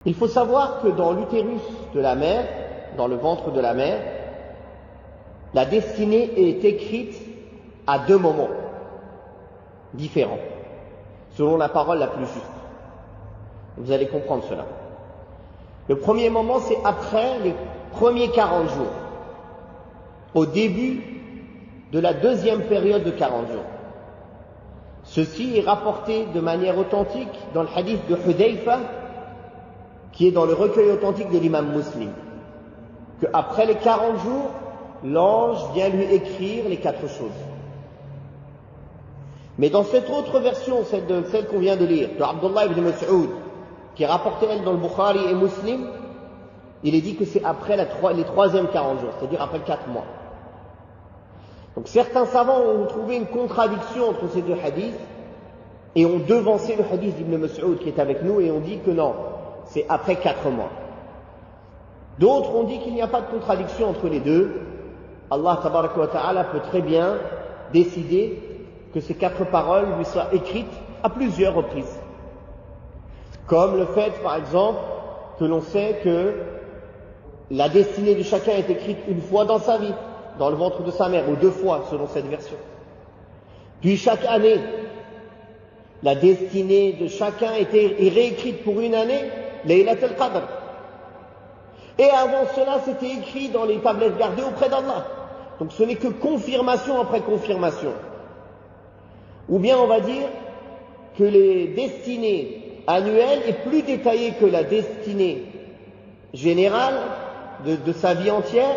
Il faut savoir que dans l'utérus de la mère, dans le ventre de la mère, la destinée est écrite à deux moments différents, selon la parole la plus juste. Vous allez comprendre cela. Le premier moment, c'est après les premiers 40 jours, au début de la deuxième période de 40 jours. Ceci est rapporté de manière authentique dans le hadith de Hudayfa, qui est dans le recueil authentique de l'imam Muslim, qu'après les 40 jours, l'ange vient lui écrire les 4 choses. Mais dans cette autre version, celle qu'on vient de lire, de Abdullah ibn Mas'ud, qui est rapportée elle dans le Bukhari et Muslim, il est dit que c'est après les troisièmes 40 jours, c'est-à-dire après 4 mois. Donc certains savants ont trouvé une contradiction entre ces deux hadiths et ont devancé le hadith d'Ibn Mas'ud qui est avec nous et ont dit que non, c'est après 4 mois. D'autres ont dit qu'il n'y a pas de contradiction entre les deux. Allah tabaraka wa ta'ala peut très bien décider que ces 4 paroles lui soient écrites à plusieurs reprises. Comme le fait, par exemple, que l'on sait que la destinée de chacun est écrite une fois dans sa vie, dans le ventre de sa mère, ou 2 fois, selon cette version. Puis chaque année, la destinée de chacun est réécrite pour une année, Laylat al-Qadr. Et avant cela, c'était écrit dans les tablettes gardées auprès d'Allah. Donc ce n'est que confirmation après confirmation. Ou bien on va dire que les destinées annuelles est plus détaillée que la destinée générale de sa vie entière,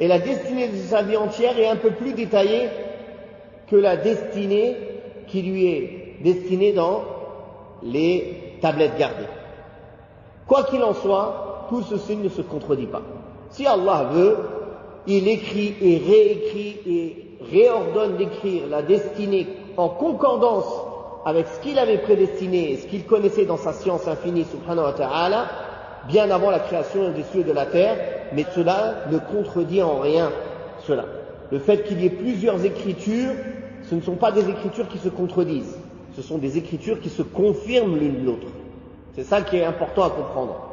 et la destinée de sa vie entière est un peu plus détaillée que la destinée qui lui est destinée dans les tablettes gardées. Quoi qu'il en soit, tout ceci ne se contredit pas. Si Allah veut, il écrit et réécrit et réordonne d'écrire la destinée en concordance avec ce qu'il avait prédestiné et ce qu'il connaissait dans sa science infinie, subhanahu wa ta'ala, bien avant la création des cieux et de la terre, mais cela ne contredit en rien cela. Le fait qu'il y ait plusieurs écritures, ce ne sont pas des écritures qui se contredisent, ce sont des écritures qui se confirment l'une l'autre. C'est ça qui est important à comprendre.